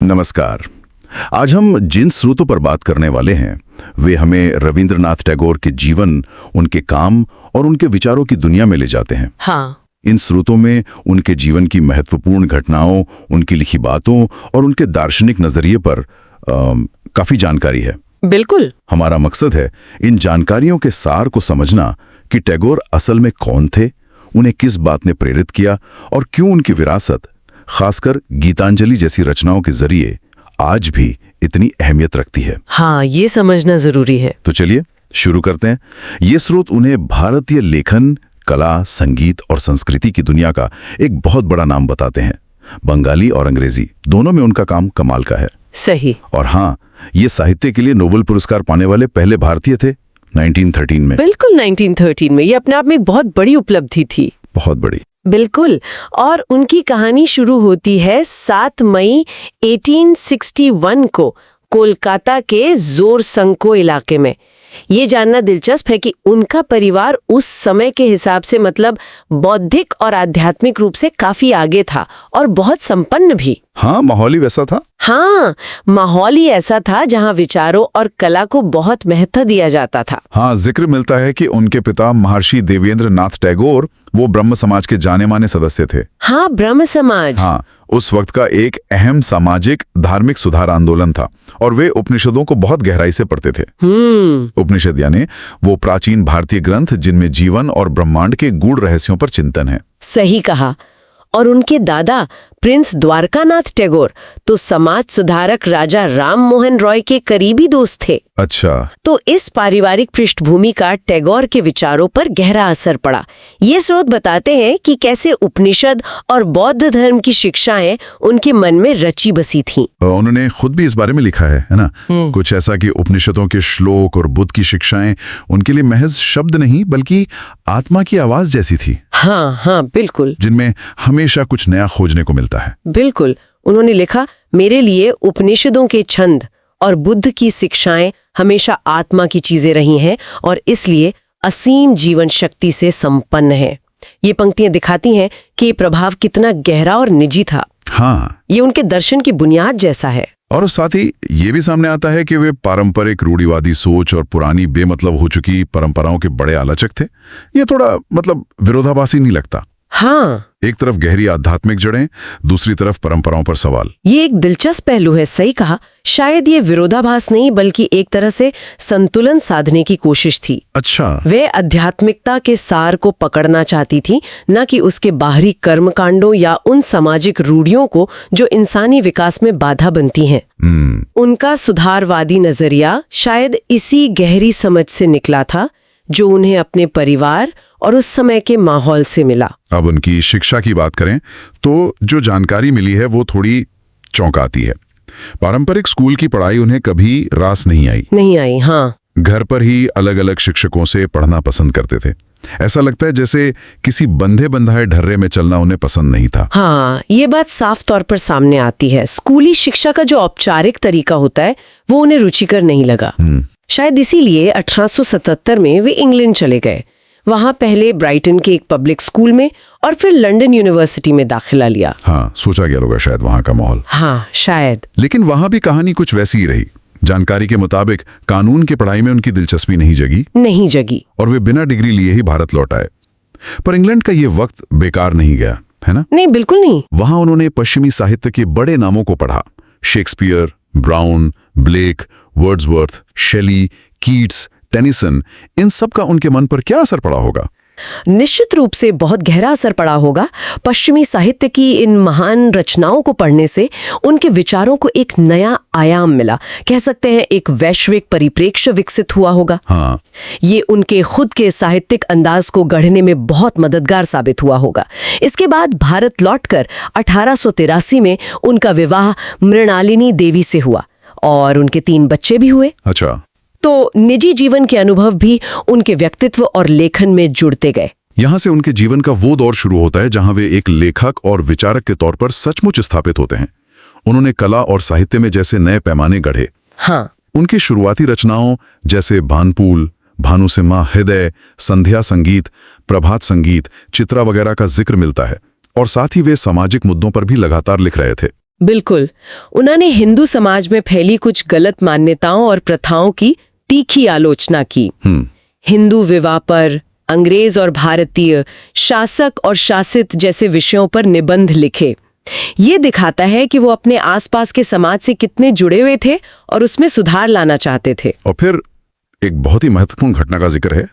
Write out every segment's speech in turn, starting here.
नमस्कार। आज हम जिन स्रोतों पर बात करने वाले हैं वे हमें रविंद्रनाथ टैगोर के जीवन, उनके काम और उनके विचारों की दुनिया में ले जाते हैं। हाँ, इन स्रोतों में उनके जीवन की महत्वपूर्ण घटनाओं, उनकी लिखी बातों और उनके दार्शनिक नजरिए पर काफी जानकारी है। बिल्कुल। हमारा मकसद है इन जानकारियों के सार को समझना कि टैगोर असल में कौन थे, उन्हें किस बात ने प्रेरित किया और क्यों उनकी विरासत, खासकर गीतांजलि जैसी रचनाओं के जरिए आज भी इतनी अहमियत रखती है। हाँ, ये समझना जरूरी है। तो चलिए शुरू करते हैं। ये स्रोत उन्हें भारतीय लेखन, कला, संगीत और संस्कृति की दुनिया का एक बहुत बड़ा नाम बताते हैं। बंगाली और अंग्रेजी दोनों में उनका काम कमाल का है। सही। और हाँ, ये साहित्य के लिए नोबेल पुरस्कार पाने वाले पहले भारतीय थे 1913 में। बिल्कुल, 1913 में। ये अपने आप में एक बहुत बड़ी उपलब्धि थी। बहुत बड़ी। बिल्कुल। और उनकी कहानी शुरू होती है 7 मई 1861 को कोलकाता के जोरसंको इलाके में। ये जानना दिलचस्प है कि उनका परिवार उस समय के हिसाब से मतलब बौद्धिक और आध्यात्मिक रूप से काफी आगे था और बहुत संपन्न भी। हाँ, माहौल ही वैसा था। हाँ, माहौल ही ऐसा था जहाँ विचारों और कला को बहुत महत्व दिया जाता था। हाँ, जिक्र मिलता है कि उनके पिता महर्षि देवेंद्र नाथ टैगोर वो ब्रह्म समाज के जाने माने सदस्य थे। हाँ, ब्रह्म समाज। हाँ, उस वक्त का एक अहम सामाजिक धार्मिक सुधार आंदोलन था और वे उपनिषदों को बहुत गहराई से पढ़ते थे। उपनिषद यानी वो प्राचीन भारतीय ग्रंथ जिनमें जीवन और ब्रह्मांड के गूढ़ रहस्यों पर चिंतन है। सही कहा। और उनके दादा प्रिंस द्वारकानाथ टैगोर तो समाज सुधारक राजा राम मोहन रॉय के करीबी दोस्त थे। अच्छा। तो इस पारिवारिक पृष्ठभूमि का टैगोर के विचारों पर गहरा असर पड़ा। ये स्रोत बताते हैं कि कैसे उपनिषद और बौद्ध धर्म की शिक्षाएं उनके मन में रची बसी थीं। उन्होंने खुद भी इस बारे में लिखा है ना? कुछ ऐसा कि उपनिषदों के श्लोक और बुद्ध की शिक्षाएं उनके लिए महज शब्द नहीं बल्कि आत्मा की आवाज जैसी थी। हाँ हाँ, बिल्कुल। जिनमें हमेशा कुछ नया खोजने को मिलता है। बिल्कुल। उन्होंने लिखा, मेरे लिए उपनिषदों के छंद और बुद्ध की शिक्षाएं हमेशा आत्मा की चीजें रही हैं और इसलिए असीम जीवन शक्ति से संपन्न है। ये पंक्तियां दिखाती हैं कि ये प्रभाव कितना गहरा और निजी था। हाँ, ये उनके दर्शन की बुनियाद जैसा है। और साथ ही ये भी सामने आता है कि वे पारंपरिक रूढ़िवादी सोच और पुरानी बेमतलब हो चुकी परंपराओं के बड़े आलोचक थे। ये थोड़ा विरोधाभासी नहीं लगता? हाँ, एक तरफ गहरी आध्यात्मिक जड़ें, दूसरी तरफ परंपराओं पर सवाल। ये एक दिलचस्प पहलू है। सही कहा। शायद ये विरोधाभास नहीं बल्कि एक तरह से संतुलन साधने की कोशिश थी। अच्छा। वे आध्यात्मिकता के सार को पकड़ना चाहती थी, न कि उसके बाहरी कर्मकांडों या उन सामाजिक रूढ़ियों को जो इंसानी विकास में बाधा बनती हैं। उनका सुधारवादी नजरिया शायद इसी गहरी समझ से निकला था जो उन्हें अपने परिवार और उस समय के माहौल से मिला। अब उनकी शिक्षा की बात करें तो जो जानकारी मिली है वो थोड़ी चौंकाती है। पारंपरिक स्कूल की पढ़ाई उन्हें कभी रास नहीं आई। हाँ। घर पर ही अलग अलग शिक्षकों से पढ़ना पसंद करते थे। ऐसा लगता है जैसे किसी बंधे बंधाए ढर्रे में चलना उन्हें पसंद नहीं था। हाँ, ये बात साफ तौर पर सामने आती है। स्कूली शिक्षा का जो औपचारिक तरीका होता है वो उन्हें रुचिकर नहीं लगा। शायद इसीलिए 1877 में वे इंग्लैंड चले गए। वहां पहले ब्राइटन के एक पब्लिक स्कूल में और फिर लंदन यूनिवर्सिटी में दाखिला लिया। हाँ, सोचा गया होगा शायद वहां का माहौल। हाँ, शायद। लेकिन वहां भी कहानी कुछ वैसी ही रही। जानकारी के मुताबिक कानून की पढ़ाई में उनकी दिलचस्पी नहीं जगी और वे बिना डिग्री लिए ही भारत लौट आए। पर इंग्लैंड का ये वक्त बेकार नहीं गया, है ना? नहीं, बिल्कुल नहीं। वहां उन्होंने पश्चिमी साहित्य के बड़े नामों को पढ़ा। शेक्सपियर, ब्राउन, ब्लेक, वर्ड्सवर्थ, शेली, कीट्स, टेनिसन, इन सब का उनके मन पर क्या असर पड़ा होगा? निश्चित रूप से बहुत गहरा असर पड़ा होगा। पश्चिमी साहित्य की इन महान रचनाओं को पढ़ने से उनके विचारों को एक नया आयाम मिला। कह सकते हैं एक वैश्विक परिप्रेक्ष्य विकसित हुआ होगा। हाँ। ये उनके खुद के साहित्यिक अंदाज को गढ़ने में बहुत मददगार साबित हुआ होगा। इसके बाद भारत लौटकर 1883 में उनका विवाह मृणालिनी देवी से हुआ और उनके 3 बच्चे भी हुए। अच्छा। तो निजी जीवन के अनुभव भी उनके व्यक्तित्व और लेखन में जुड़ते गए। यहाँ से उनके जीवन का वो दौर शुरू होता है जहाँ वे एक लेखक और विचारक के तौर पर सचमुच स्थापित होते हैं। उन्होंने कला और साहित्य में जैसे नए पैमाने गढ़े। हाँ। उनकी शुरुआती रचनाओं जैसे भानपुल, भानुसिम्हा, हृदय, संध्या संगीत, प्रभात संगीत, चित्रा वगैरह का जिक्र मिलता है और साथ ही वे सामाजिक मुद्दों पर भी लगातार लिख रहे थे। बिल्कुल। उन्होंने हिंदू समाज में फैली कुछ गलत मान्यताओं और प्रथाओं की तीखी आलोचना की। हिंदू विवाह पर, अंग्रेज और भारतीय, शासक और शासित जैसे विषयों पर निबंध लिखे। ये दिखाता है कि वो अपने आसपास के समाज से कितने जुड़े हुए थे और उसमें सुधार लाना चाहते थे। और फिर एक बहुत ही महत्वपूर्ण घटना का जिक्र है,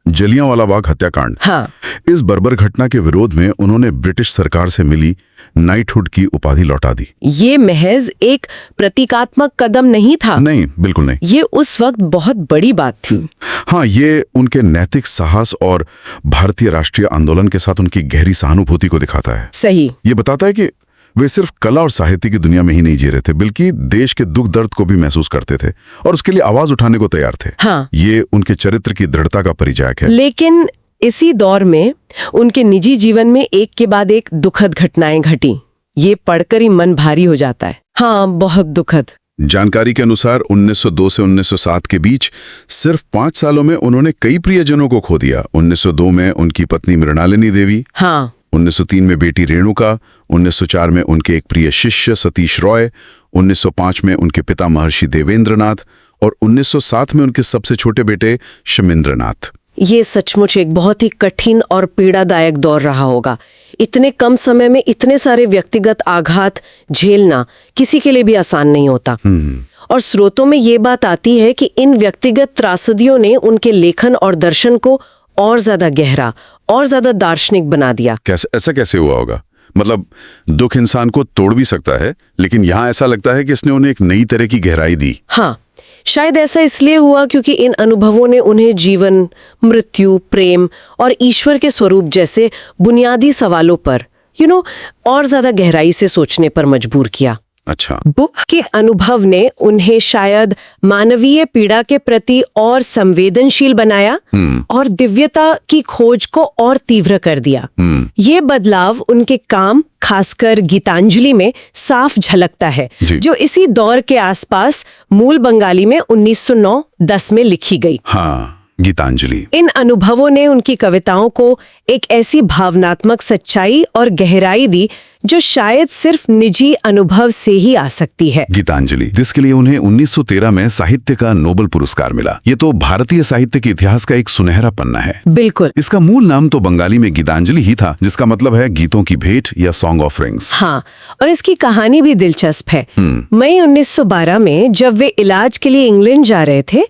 जलियांवाला बाग हत्याकांड। हाँ। इस बर्बर घटना के विरोध में उन्होंने ब्रिटिश सरकार से मिली नाइटहुड की उपाधि लौटा दी। ये महज एक प्रतीकात्मक कदम नहीं था। नहीं, बिल्कुल नहीं। ये उस वक्त बहुत बड़ी बात थी। हाँ, ये उनके नैतिक साहस और भारतीय राष्ट्रीय आंदोलन के साथ उनकी गहरी सहानुभूति को दिखाता है। सही। ये बताता है कि वे सिर्फ कला और साहित्य की दुनिया में ही नहीं जी रहे थे, बल्कि देश के दुख दर्द को भी महसूस करते थे और उसके लिए आवाज उठाने को तैयार थे। हाँ। ये उनके चरित्र की दृढ़ता का परिचायक है। लेकिन इसी दौर में उनके निजी जीवन में एक के बाद एक दुखद घटनाएं घटी। ये पढ़कर ही मन भारी हो जाता है। हाँ, बहुत दुखद। जानकारी के अनुसार 1902 से 1907 के बीच सिर्फ 5 सालों में उन्होंने कई प्रियजनों को खो दिया। 1902 में उनकी पत्नी मृणालिनी देवी, हाँ। 1903 में बेटी रेणुका, 1904 में उनके एक प्रिय शिष्य सतीश रॉय, 1905 में उनके पिता महर्षि देवेंद्रनाथ और 1907 में उनके सबसे छोटे बेटे शमिंद्रनाथ। ये सचमुच एक बहुत ही कठिन और पीड़ादायक दौर रहा होगा। इतने कम समय में इतने सारे व्यक्तिगत आघात झेलना किसी के लिए भी आसान नहीं होता। और स्रोतों में ये बात आती है कि इन व्यक्तिगत त्रासदियों ने उनके लेखन और दर्शन को और ज्यादा गहरा और ज्यादा दार्शनिक बना दिया। ऐसा कैसे हुआ होगा? मतलब दुख इंसान को तोड़ भी सकता है, लेकिन यहाँ ऐसा लगता है कि इसने उन्हें एक नई तरह की गहराई दी। हाँ, शायद ऐसा इसलिए हुआ क्योंकि इन अनुभवों ने उन्हें जीवन, मृत्यु, प्रेम और ईश्वर के स्वरूप जैसे बुनियादी सवालों पर और ज्यादा गहराई से सोचने पर मजबूर किया। अच्छा। बुक के अनुभव ने उन्हें शायद मानवीय पीड़ा के प्रति और संवेदनशील बनाया और दिव्यता की खोज को और तीव्र कर दिया। ये बदलाव उनके काम, खासकर गीतांजलि में साफ झलकता है, जो इसी दौर के आसपास मूल बंगाली में 1909-10 में लिखी गई। हाँ, गीतांजलि। इन अनुभवों ने उनकी कविताओं को एक ऐसी भावनात्मक सच्चाई और गहराई दी जो शायद सिर्फ निजी अनुभव से ही आ सकती है। गीतांजलि, जिसके लिए उन्हें 1913 में साहित्य का नोबेल पुरस्कार मिला। ये तो भारतीय साहित्य के इतिहास का एक सुनहरा पन्ना है। बिल्कुल। इसका मूल नाम तो बंगाली में गीतांजलि ही था, जिसका मतलब है गीतों की भेंट या सॉन्ग ऑफरिंग्स। हाँ, और इसकी कहानी भी दिलचस्प है। मई 1912 में जब वे इलाज के लिए इंग्लैंड जा रहे थे,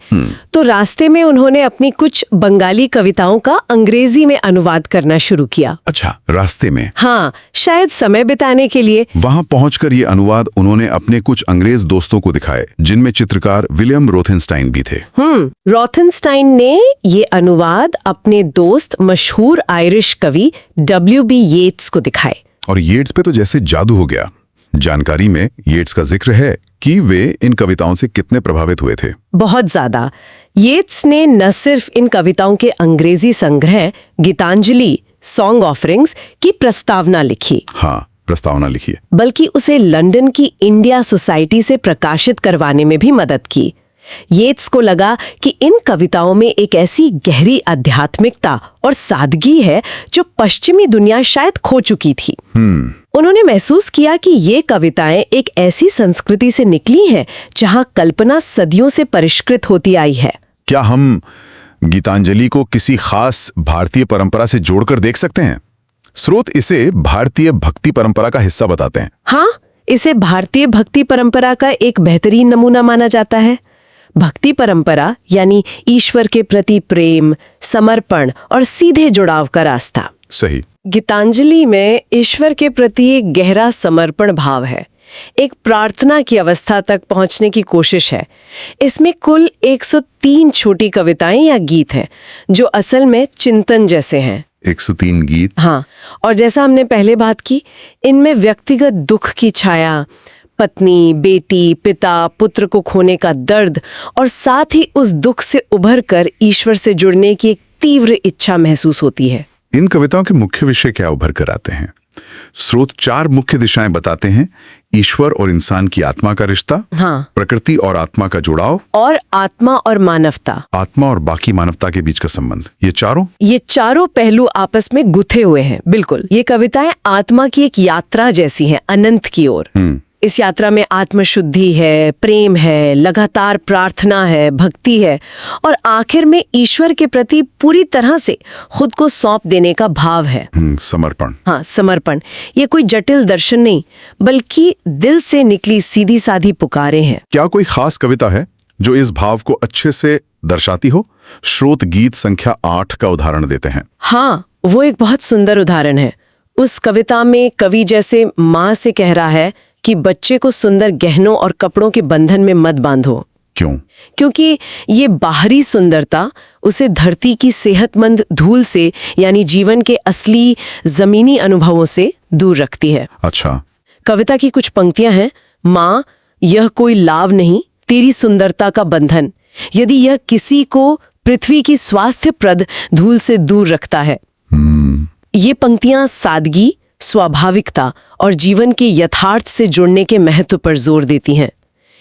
तो रास्ते में उन्होंने अपनी कुछ बंगाली कविताओं का अंग्रेजी में अनुवाद करना शुरू किया। अच्छा, रास्ते में? हाँ, शायद समय बिताने के लिए। वहां पहुंचकर ये अनुवाद उन्होंने अपने कुछ अंग्रेज दोस्तों को दिखाए, जिनमें चित्रकार विलियम रोथेनस्टाइन भी थे। रोथेनस्टाइन ने ये अनुवाद अपने दोस्त मशहूर आयरिश कवि W.B. येट्स को दिखाए। और येट्स पे तो जैसे जादू हो गया। जानकारी में येट्स का जिक्र है कि वे इन कविताओं से कितने प्रभावित हुए थे। बहुत ज्यादा। येट्स ने न सिर्फ इन कविताओं के अंग्रेजी संग्रह गीतांजलि सॉन्ग ऑफरिंग्स की प्रस्तावना लिखी। हाँ, प्रस्तावना लिखी है। बल्कि उसे लंदन की इंडिया सोसाइटी से प्रकाशित करवाने में भी मदद की। येट्स को लगा कि इन कविताओं में एक ऐसी गहरी आध्यात्मिकता और सादगी है जो पश्चिमी दुनिया शायद खो चुकी थी। उन्होंने महसूस किया कि ये कविताएं एक ऐसी संस्कृति से निकली हैं जहां कल्पना सदियों से परिष्कृत होती आई है। क्या हम गीतांजलि को किसी खास भारतीय परंपरा से जोड़कर देख सकते हैं? स्रोत इसे भारतीय भक्ति परंपरा का हिस्सा बताते हैं। हाँ, इसे भारतीय भक्ति परंपरा का एक बेहतरीन नमूना माना जाता है। भक्ति परंपरा यानी ईश्वर के प्रति प्रेम, समर्पण और सीधे जुड़ाव का रास्ता। सही। गीतांजलि में ईश्वर के प्रति एक गहरा समर्पण भाव है, एक प्रार्थना की अवस्था तक पहुंचने की कोशिश है। इसमें कुल 103 छोटी कविताएं या गीत हैं जो असल में चिंतन जैसे हैं। 103 गीत। हाँ, और जैसा हमने पहले बात की, इनमें व्यक्तिगत दुख की छाया, पत्नी, बेटी, पिता, पुत्र को खोने का दर्द और साथ ही उस दुख से उभरकर ईश्वर से जुड़ने की एक तीव्र इच्छा महसूस होती है। इन कविताओं के मुख्य विषय क्या उभर कर आते हैं? स्रोत 4 मुख्य दिशाएं बताते हैं। ईश्वर और इंसान की आत्मा का रिश्ता, हाँ, प्रकृति और आत्मा का जुड़ाव, और आत्मा और मानवता, आत्मा और बाकी मानवता के बीच का संबंध। ये चारों पहलू आपस में गुथे हुए हैं। बिल्कुल, ये कविताएं आत्मा की एक यात्रा जैसी हैं, अनंत की ओर। इस यात्रा में आत्मशुद्धि है, प्रेम है, लगातार प्रार्थना है, भक्ति है और आखिर में ईश्वर के प्रति पूरी तरह से खुद को सौंप देने का भाव है। समर्पण। हाँ, समर्पण। ये कोई जटिल दर्शन नहीं, बल्कि दिल से निकली सीधी साधी पुकारे हैं। क्या कोई खास कविता है जो इस भाव को अच्छे से दर्शाती हो? श्रोत गीत संख्या 8 का उदाहरण देते हैं। हाँ, वो एक बहुत सुंदर उदाहरण है। उस कविता में कवि जैसे माँ से कह रहा है कि बच्चे को सुंदर गहनों और कपड़ों के बंधन में मत बांधो। क्यों? क्योंकि ये बाहरी सुंदरता उसे धरती की सेहतमंद धूल से यानी जीवन के असली जमीनी अनुभवों से दूर रखती है। अच्छा। कविता की कुछ पंक्तियां हैं। माँ, यह कोई लाव नहीं, तेरी सुंदरता का बंधन, यदि यह किसी को पृथ्वी की स्वास्थ्यप्रद धूल से दूर रखता है। ये पंक्तियां सादगी, स्वाभाविकता और जीवन के यथार्थ से जुड़ने के महत्व पर जोर देती हैं।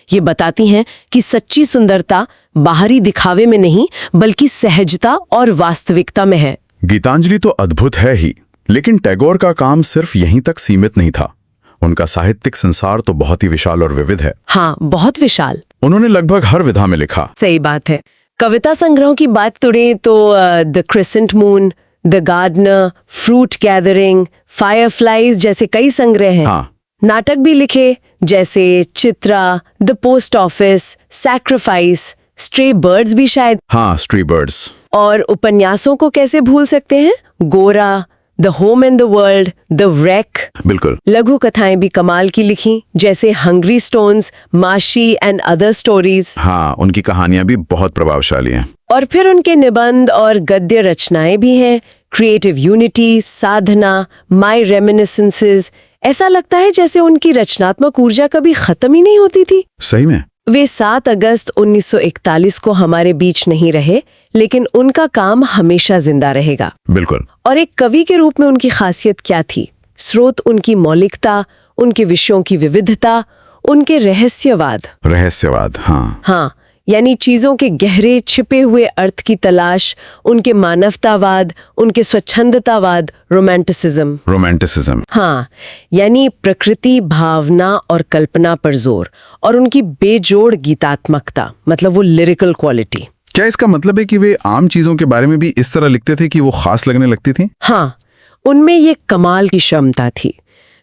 ये बताती हैं कि सच्ची सुंदरता बाहरी दिखावे में नहीं, बल्कि सहजता और वास्तविकता में है। गीतांजलि तो अद्भुत है ही, लेकिन टैगोर का काम सिर्फ यहीं तक सीमित नहीं था। उनका साहित्यिक संसार तो बहुत ही विशाल और विविध है। हाँ, बहुत विशाल। उन्होंने लगभग हर विधा में लिखा। सही बात है। कविता संग्रहों की बात करें तो the crescent moon, the gardener, fruit gathering, fireflies जैसे कई संग्रह हैं। हाँ। नाटक भी लिखे जैसे Chitra, the post office, sacrifice, stray birds भी शायद। हाँ, स्ट्रे बर्ड्स। और उपन्यासों को कैसे भूल सकते हैं? गोरा, the home in the world, the wreck। बिल्कुल। लघु कथाएं भी कमाल की लिखी जैसे हंग्री स्टोन्स, माशी एंड अदर स्टोरीज। हाँ, उनकी कहानियां भी बहुत प्रभावशाली हैं। और फिर उनके निबंध और गद्य रचनाएं भी हैं। क्रिएटिव यूनिटी, साधना, माई रेमिनिसेंसेस। ऐसा लगता है जैसे उनकी रचनात्मक ऊर्जा कभी खत्म ही नहीं होती थी। सही में। वे 7 अगस्त 1941 को हमारे बीच नहीं रहे, लेकिन उनका काम हमेशा जिंदा रहेगा। बिल्कुल। और एक कवि के रूप में उनकी खासियत क्या थी? स्रोत उनकी मौलिकता, उनके विषयों की विविधता, उनके रहस्यवाद। हाँ, यानी चीजों के गहरे छिपे हुए अर्थ की तलाश, उनके मानवतावाद, उनके स्वच्छंदतावाद, रोमांटिसिज्म। हाँ, यानी प्रकृति, भावना और कल्पना पर जोर, और उनकी बेजोड़ गीतात्मकता, मतलब वो लिरिकल क्वालिटी। क्या इसका मतलब है कि वे आम चीजों के बारे में भी इस तरह लिखते थे कि वो खास लगने लगती थी? हाँ, उनमें ये कमाल की क्षमता थी।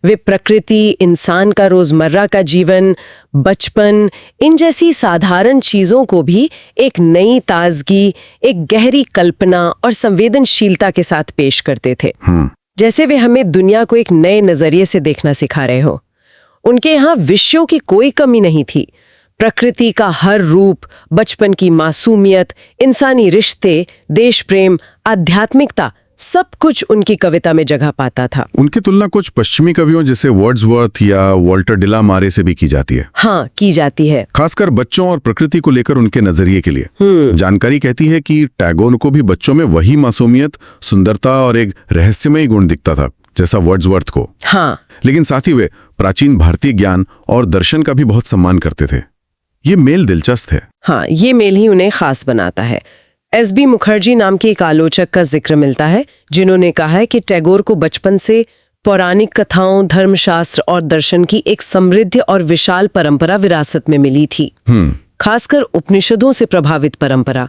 वे प्रकृति, इंसान का रोजमर्रा का जीवन, बचपन, इन जैसी साधारण चीजों को भी एक नई ताजगी, एक गहरी कल्पना और संवेदनशीलता के साथ पेश करते थे। जैसे वे हमें दुनिया को एक नए नजरिए से देखना सिखा रहे हो। उनके यहाँ विषयों की कोई कमी नहीं थी। प्रकृति का हर रूप, बचपन की मासूमियत, इंसानी रिश्ते, देश प्रेम, आध्यात्मिकता, सब कुछ उनकी कविता में जगह पाता था। उनकी तुलना कुछ पश्चिमी कवियों जैसे वर्ड्सवर्थ या वॉल्टर डिलामारे से भी की जाती है। हाँ, की जाती है। खासकर बच्चों और प्रकृति को लेकर उनके नजरिए के लिए। जानकारी कहती है कि टैगोर को भी बच्चों में वही मासूमियत, सुंदरता और एक रहस्यमय गुण दिखता था जैसा वर्ड्सवर्थ को। हाँ। लेकिन साथ ही वे प्राचीन भारतीय ज्ञान और दर्शन का भी बहुत सम्मान करते थे। ये मेल दिलचस्प है। हाँ, ये मेल ही उन्हें खास बनाता है। S.B. मुखर्जी नाम के एक आलोचक का जिक्र मिलता है, जिन्होंने कहा है कि टैगोर को बचपन से पौराणिक कथाओं, धर्मशास्त्र और दर्शन की एक समृद्ध और विशाल परंपरा विरासत में मिली थी। खासकर उपनिषदों से प्रभावित परंपरा।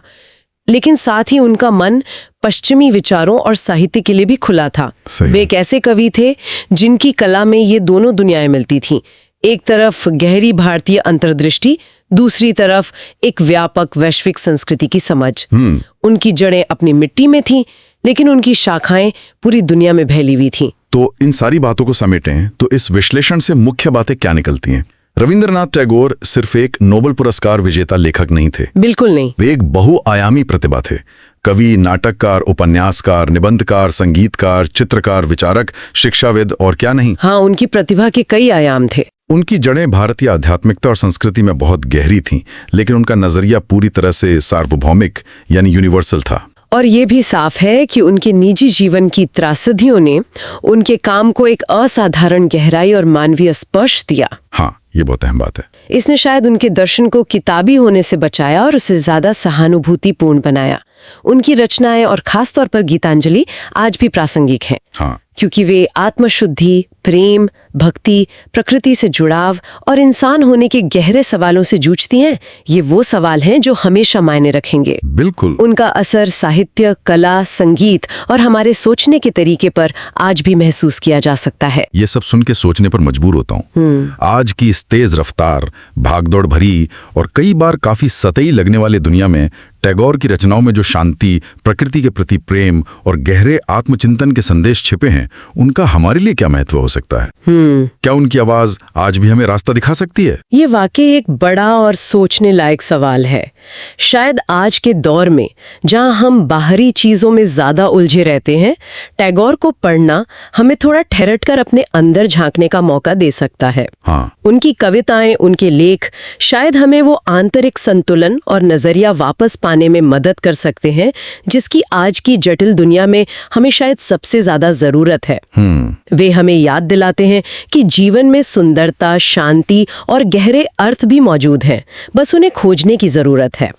लेकिन साथ ही उनका मन पश्चिमी विचारों और साहित्य के लिए भी खुला था। वे एक ऐसे कवि थे जिनकी कला में ये दोनों दुनियाएं मिलती थीं। एक तरफ गहरी भारतीय अंतर्दृष्टि, दूसरी तरफ एक व्यापक वैश्विक संस्कृति की समझ। उनकी जड़ें अपनी मिट्टी में थीं, लेकिन उनकी शाखाएं पूरी दुनिया में फैली हुई थीं। तो इन सारी बातों को समेटें तो इस विश्लेषण से मुख्य बातें क्या निकलती हैं? रविंद्रनाथ टैगोर सिर्फ एक नोबेल पुरस्कार विजेता लेखक नहीं थे। बिल्कुल नहीं। वे एक बहुआयामी प्रतिभा थे। कवि, नाटककार, उपन्यासकार, निबंधकार, संगीतकार, चित्रकार, विचारक, शिक्षाविद और क्या नहीं। हाँ, उनकी प्रतिभा के कई आयाम थे। उनकी जड़ें भारतीय आध्यात्मिकता और संस्कृति में बहुत गहरी थीं, लेकिन उनका नजरिया पूरी तरह से सार्वभौमिक यानी यूनिवर्सल था। और ये भी साफ है कि उनके निजी जीवन की त्रासदियों ने उनके काम को एक असाधारण गहराई और मानवीय स्पर्श दिया। हाँ, ये बहुत अहम बात है। इसने शायद उनके दर्शन को किताबी होने से बचाया और उसे ज्यादा सहानुभूतिपूर्ण बनाया। उनकी रचनाएं और खासतौर पर गीतांजलि आज भी प्रासंगिक हैं। हाँ, क्योंकि वे आत्मशुद्धि, प्रेम, भक्ति, प्रकृति से जुड़ाव और इंसान होने के गहरे सवालों से जूझती हैं। ये वो सवाल हैं जो हमेशा मायने रखेंगे। बिल्कुल। उनका असर साहित्य, कला, संगीत और हमारे सोचने के तरीके पर आज भी महसूस किया जा सकता है। ये सब सुन के सोचने पर मजबूर होता हूँ। आज की इस तेज रफ्तार, भागदौड़ भरी और कई बार काफी सतही लगने वाले दुनिया में टैगोर की रचनाओं में जो शांति, प्रकृति के प्रति प्रेम और गहरे आत्मचिंतन के संदेश छिपे हैं, उनका हमारे लिए क्या महत्व हो सकता है? क्या उनकी आवाज आज भी हमें रास्ता दिखा सकती है? ये वाकई एक बड़ा और सोचने लायक सवाल है। शायद आज के दौर में जहां हम बाहरी चीजों में ज्यादा उलझे रहते हैं, टैगोर को पढ़ना हमें थोड़ा ठहरट कर अपने अंदर झांकने का मौका दे सकता है। हाँ। उनकी कविताएं, उनके लेख शायद हमें वो आंतरिक संतुलन और नजरिया वापस पाने में मदद कर सकते हैं जिसकी आज की जटिल दुनिया में हमें शायद सबसे ज्यादा जरूरत है। वे हमें याद दिलाते हैं कि जीवन में सुंदरता, शांति और गहरे अर्थ भी मौजूद हैं, बस उन्हें खोजने की जरूरत है।